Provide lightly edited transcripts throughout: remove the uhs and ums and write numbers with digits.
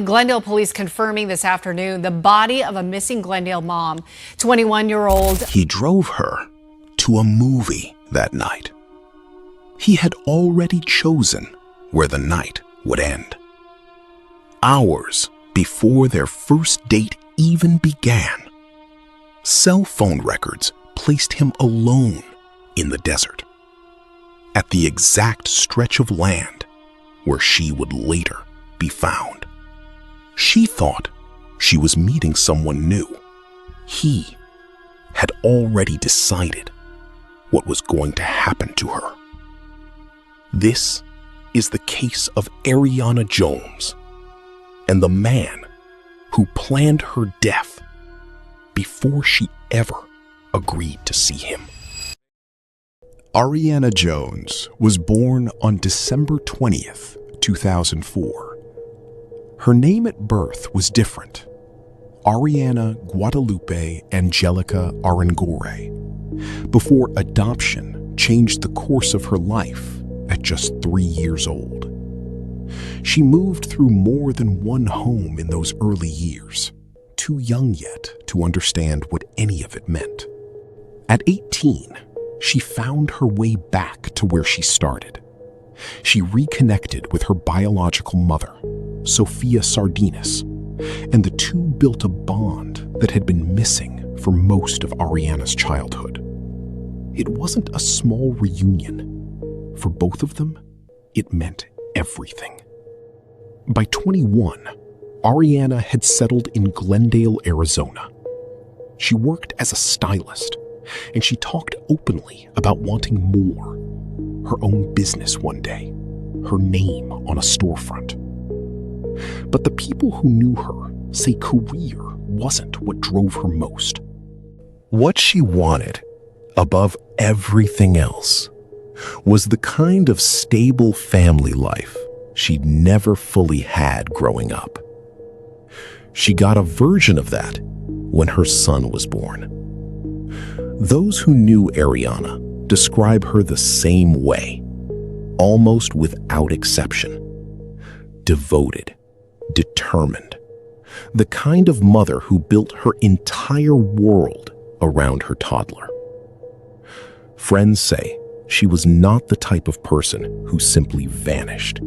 Glendale police confirming this afternoon the body of a missing Glendale mom, 21-year-old. He drove her to a movie that night. He had already chosen where the night would end. Hours before their first date even began, cell phone records placed him alone in the desert, at the exact stretch of land where she would later be found. She thought she was meeting someone new. He had already decided what was going to happen to her. This is the case of Arianna Jones and the man who planned her death before she ever agreed to see him. Arianna Jones was born on December 20th, 2004. Her name at birth was different: Arianna Guadalupe Angelica Arangore, before adoption changed the course of her life at just 3 years old. She moved through more than one home in those early years, too young yet to understand what any of it meant. At 18, she found her way back to where she started. She reconnected with her biological mother, Sophia Sardinas, and the two built a bond that had been missing for most of Arianna's childhood. It wasn't a small reunion. For both of them, it meant everything. By 21, Arianna had settled in Glendale, Arizona. She worked as a stylist, and she talked openly about wanting more: her own business one day, her name on a storefront. But the people who knew her say career wasn't what drove her most. What she wanted, above everything else, was the kind of stable family life she'd never fully had growing up. She got a version of that when her son was born. Those who knew Arianna describe her the same way, almost without exception. Devoted, determined, the kind of mother who built her entire world around her toddler. Friends say she was not the type of person who simply vanished.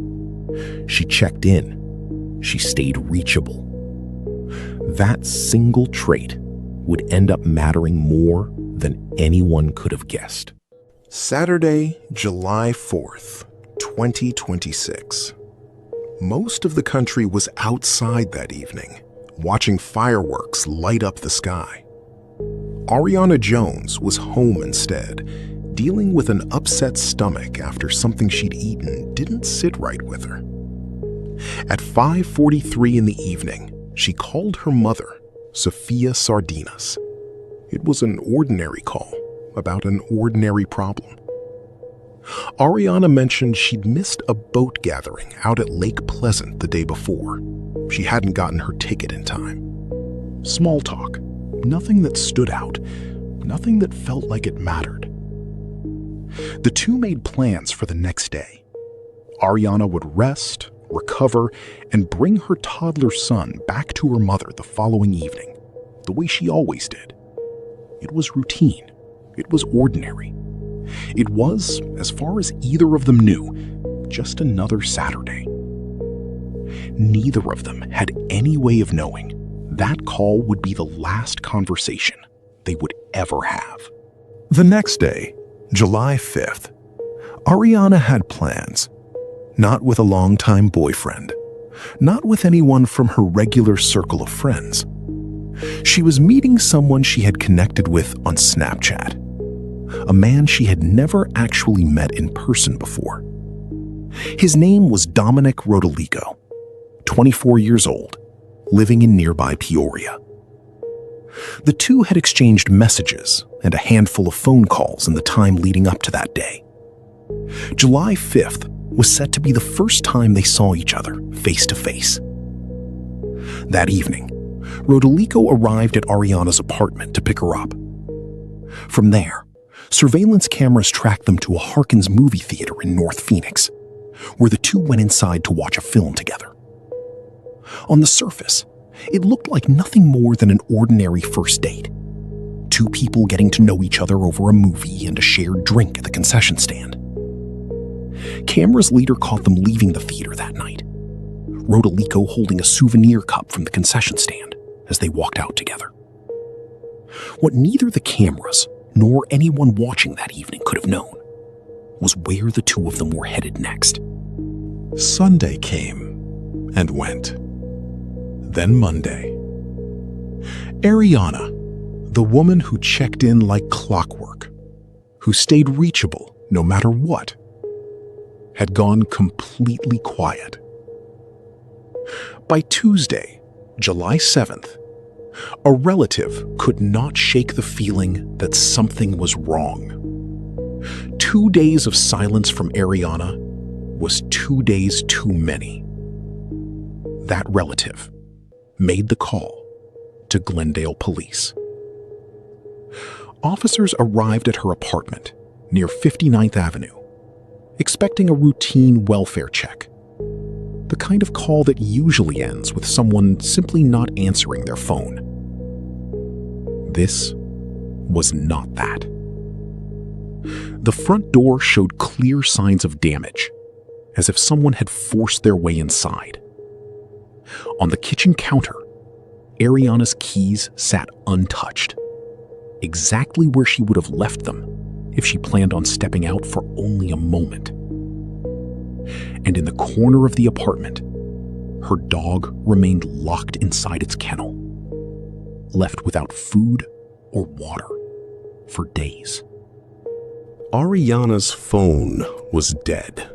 She checked in. She stayed reachable. That single trait would end up mattering more than anyone could have guessed. Saturday, July 4th, 2026. Most of the country was outside that evening, watching fireworks light up the sky. Arianna Jones was home instead, dealing with an upset stomach after something she'd eaten didn't sit right with her. At 5:43 in the evening, she called her mother, Sophia Sardinas. It was an ordinary call about an ordinary problem. Arianna mentioned she'd missed a boat gathering out at Lake Pleasant the day before. She hadn't gotten her ticket in time. Small talk, nothing that stood out, nothing that felt like it mattered. The two made plans for the next day. Arianna would rest, recover, and bring her toddler son back to her mother the following evening, the way she always did. It was routine. It was ordinary. It was, as far as either of them knew, just another Saturday. Neither of them had any way of knowing that call would be the last conversation they would ever have. The next day, July 5th, Arianna had plans. Not with a longtime boyfriend. Not with anyone from her regular circle of friends. She was meeting someone she had connected with on Snapchat. A man she had never actually met in person before. His name was Dominic Rodolico, 24 years old, living in nearby Peoria. The two had exchanged messages and a handful of phone calls in the time leading up to that day. July 5th was set to be the first time they saw each other face to face. That evening, Rodolico arrived at Arianna's apartment to pick her up. From there, surveillance cameras tracked them to a Harkins movie theater in North Phoenix, where the two went inside to watch a film together. On the surface, it looked like nothing more than an ordinary first date. Two people getting to know each other over a movie and a shared drink at the concession stand. Cameras later caught them leaving the theater that night, Rodolico holding a souvenir cup from the concession stand as they walked out together. What neither the cameras nor anyone watching that evening could have known was where the two of them were headed next. Sunday came and went. Then Monday. Arianna, the woman who checked in like clockwork, who stayed reachable no matter what, had gone completely quiet. By Tuesday, July 7th, a relative could not shake the feeling that something was wrong. 2 days of silence from Arianna was 2 days too many. That relative made the call to Glendale police. Officers arrived at her apartment near 59th Avenue, expecting a routine welfare check. The kind of call that usually ends with someone simply not answering their phone. This was not that. The front door showed clear signs of damage, as if someone had forced their way inside. On the kitchen counter, Arianna's keys sat untouched, exactly where she would have left them if she planned on stepping out for only a moment. And in the corner of the apartment, her dog remained locked inside its kennel, left without food or water for days. Arianna's phone was dead.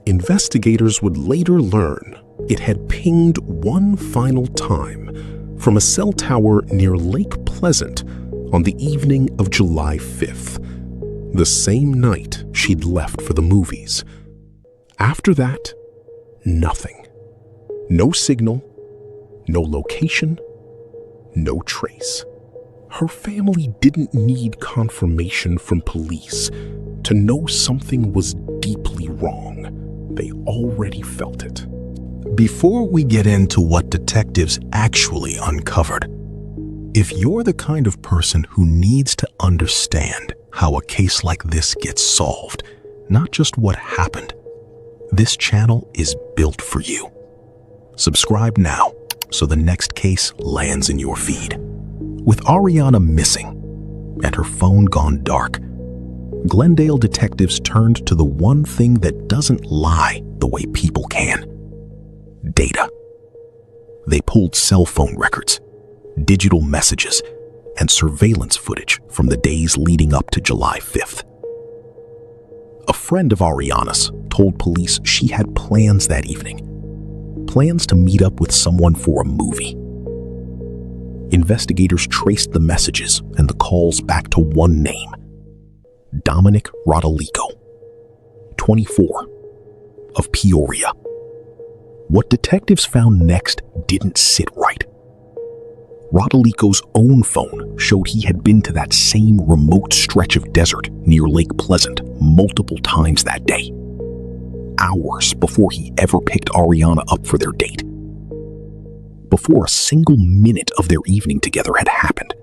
Investigators would later learn it had pinged one final time from a cell tower near Lake Pleasant on the evening of July 5th, the same night she'd left for the movies. After that, nothing. No signal, no location, no trace. Her family didn't need confirmation from police to know something was deeply wrong. They already felt it. Before we get into what detectives actually uncovered, if you're the kind of person who needs to understand how a case like this gets solved, not just what happened, this channel is built for you. Subscribe now so the next case lands in your feed. With Arianna missing and her phone gone dark, Glendale detectives turned to the one thing that doesn't lie the way people can: data. They pulled cell phone records, digital messages, and surveillance footage from the days leading up to July 5th. A friend of Arianna's told police she had plans that evening. Plans to meet up with someone for a movie. Investigators traced the messages and the calls back to one name: Dominic Rodolico, 24, of Peoria. What detectives found next didn't sit right. Rodolico's own phone showed he had been to that same remote stretch of desert near Lake Pleasant multiple times that day, hours before he ever picked Arianna up for their date. Before a single minute of their evening together had happened,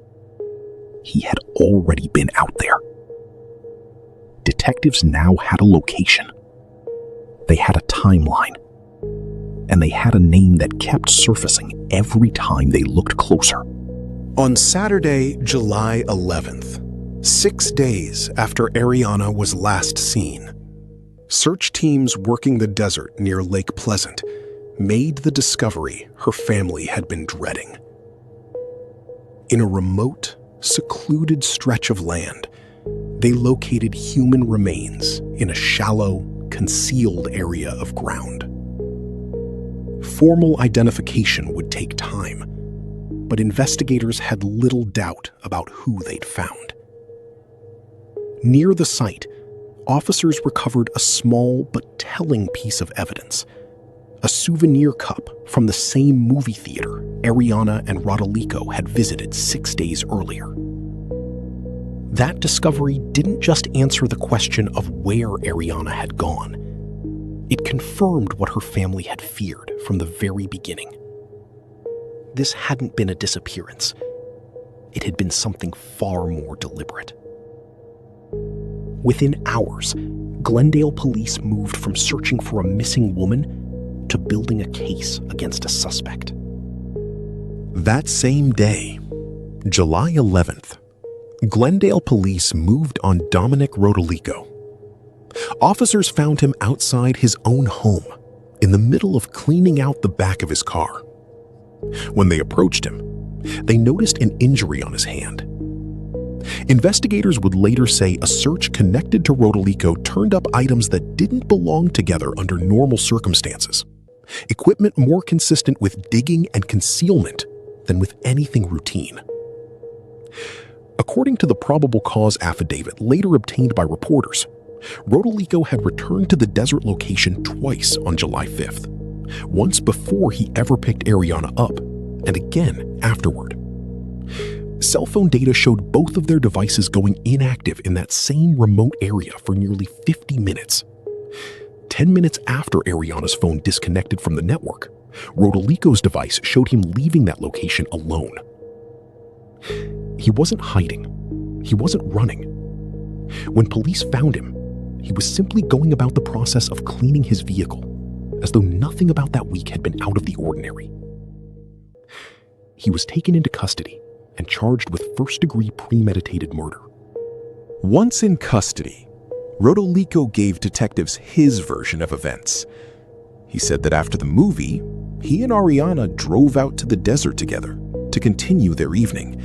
he had already been out there. Detectives now had a location. They had a timeline. And they had a name that kept surfacing every time they looked closer. On Saturday, July 11th, 6 days after Arianna was last seen, search teams working the desert near Lake Pleasant made the discovery her family had been dreading. In a remote, secluded stretch of land, they located human remains in a shallow, concealed area of ground. Formal identification would take time, but investigators had little doubt about who they'd found. Near the site, officers recovered a small but telling piece of evidence: a souvenir cup from the same movie theater Arianna and Rodolico had visited 6 days earlier. That discovery didn't just answer the question of where Arianna had gone. It confirmed what her family had feared from the very beginning. this hadn't been a disappearance. It had been something far more deliberate. Within hours, Glendale police moved from searching for a missing woman to building a case against a suspect. That same day, July 11th, Glendale police moved on Dominic Rodolico. Officers found him outside his own home, in the middle of cleaning out the back of his car. When they approached him, they noticed an injury on his hand. Investigators would later say a search connected to Rodolico turned up items that didn't belong together under normal circumstances. Equipment more consistent with digging and concealment than with anything routine. According to the probable cause affidavit later obtained by reporters, Rodolico had returned to the desert location twice on July 5th, once before he ever picked Arianna up, and again afterward. Cell phone data showed both of their devices going inactive in that same remote area for nearly 50 minutes. 10 minutes after Arianna's phone disconnected from the network, Rodolico's device showed him leaving that location alone. He wasn't hiding. He wasn't running. When police found him, he was simply going about the process of cleaning his vehicle, as though nothing about that week had been out of the ordinary. He was taken into custody and charged with first-degree premeditated murder. Once in custody, Rodolico gave detectives his version of events. He said that after the movie, he and Arianna drove out to the desert together to continue their evening.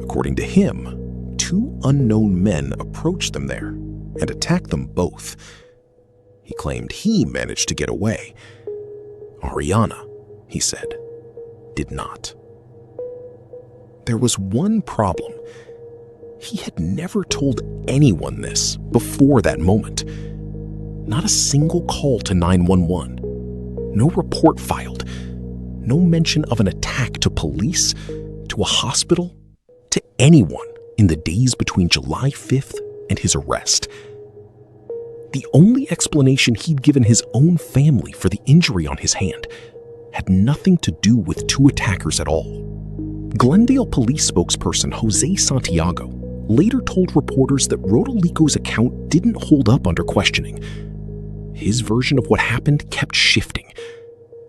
According to him, two unknown men approached them there and attacked them both. He claimed he managed to get away. Arianna, he said, did not. There was one problem. He had never told anyone this before that moment. Not a single call to 911. No report filed. No mention of an attack to police, to a hospital, to anyone in the days between July 5th and his arrest. The only explanation he'd given his own family for the injury on his hand had nothing to do with two attackers at all. Glendale police spokesperson Jose Santiago later told reporters that Rodolico's account didn't hold up under questioning. His version of what happened kept shifting,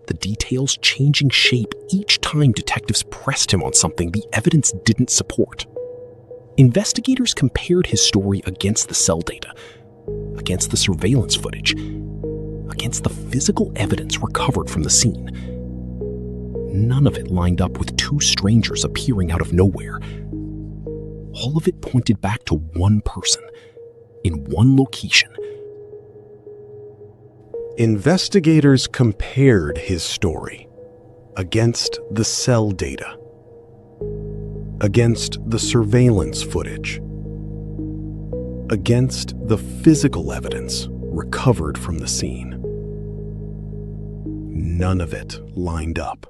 the details changing shape each time detectives pressed him on something the evidence didn't support. Investigators compared his story against the cell data, against the surveillance footage, against the physical evidence recovered from the scene. None of it lined up with two strangers appearing out of nowhere. All of it pointed back to one person, in one location. Investigators compared his story against the cell data, against the surveillance footage, against the physical evidence recovered from the scene. None of it lined up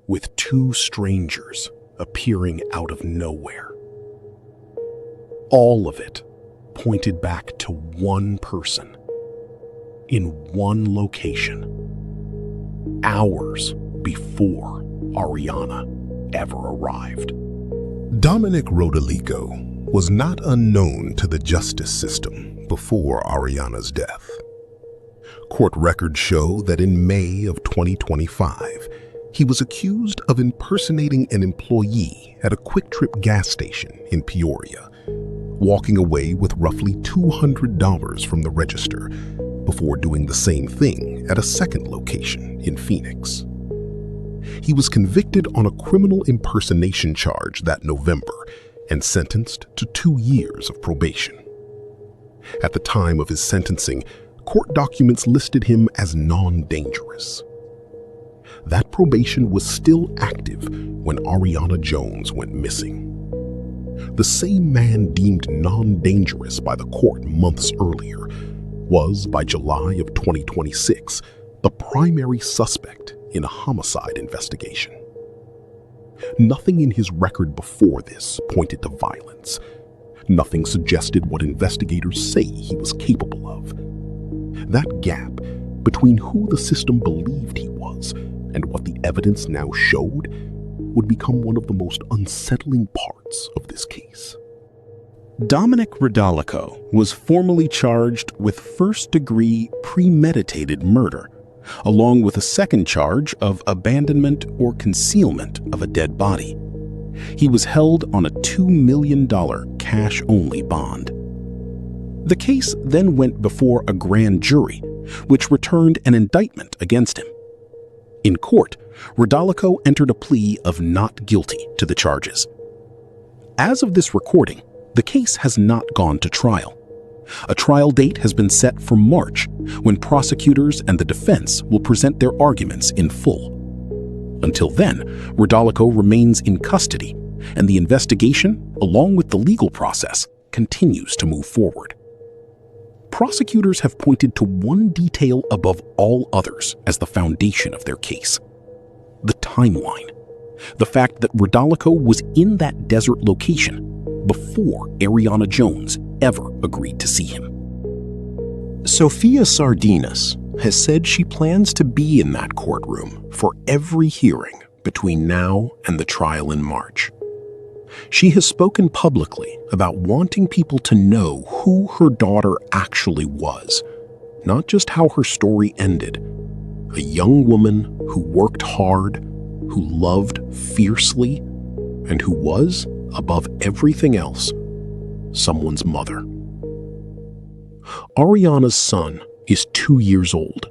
with two strangers appearing out of nowhere. All of it pointed back to one person in one location, hours before Arianna ever arrived. Dominic Rodolico was not unknown to the justice system before Arianna's death. Court records show that in May of 2025, he was accused of impersonating an employee at a Quick Trip gas station in Peoria, walking away with roughly $200 from the register before doing the same thing at a second location in Phoenix. He was convicted on a criminal impersonation charge that November and sentenced to 2 years of probation. At the time of his sentencing, court documents listed him as non-dangerous. That probation was still active when Arianna Jones went missing. The same man deemed non-dangerous by the court months earlier was, by July of 2026, the primary suspect in a homicide investigation. Nothing in his record before this pointed to violence. Nothing suggested what investigators say he was capable of. That gap between who the system believed he was and what the evidence now showed would become one of the most unsettling parts of this case. Dominic Rodolico was formally charged with first-degree premeditated murder, along with a second charge of abandonment or concealment of a dead body. He was held on a $2 million cash-only bond. The case then went before a grand jury, which returned an indictment against him. In court, Rodolico entered a plea of not guilty to the charges. As of this recording, the case has not gone to trial. A trial date has been set for March, when prosecutors and the defense will present their arguments in full. Until then, Rodolico remains in custody, and the investigation, along with the legal process, continues to move forward. Prosecutors have pointed to one detail above all others as the foundation of their case: the timeline. The fact that Rodolico was in that desert location before Arianna Jones ever agreed to see him. Sophia Sardinas has said she plans to be in that courtroom for every hearing between now and the trial in March. She has spoken publicly about wanting people to know who her daughter actually was, not just how her story ended. A young woman who worked hard, who loved fiercely, and who was, above everything else, someone's mother. Arianna's son is 2 years old,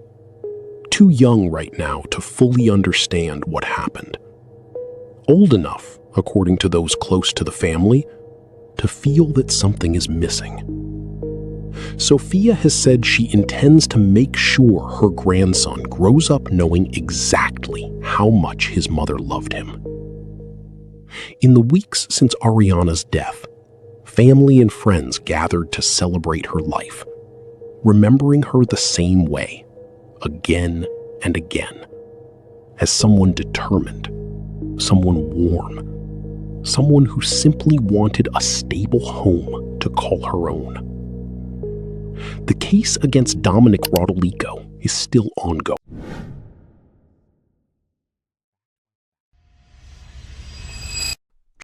too young right now to fully understand what happened. Old enough, according to those close to the family, to feel that something is missing. Sophia has said she intends to make sure her grandson grows up knowing exactly how much his mother loved him. In the weeks since Arianna's death, family and friends gathered to celebrate her life, remembering her the same way, again and again, as someone determined, someone warm, someone who simply wanted a stable home to call her own. The case against Dominic Rodolico is still ongoing.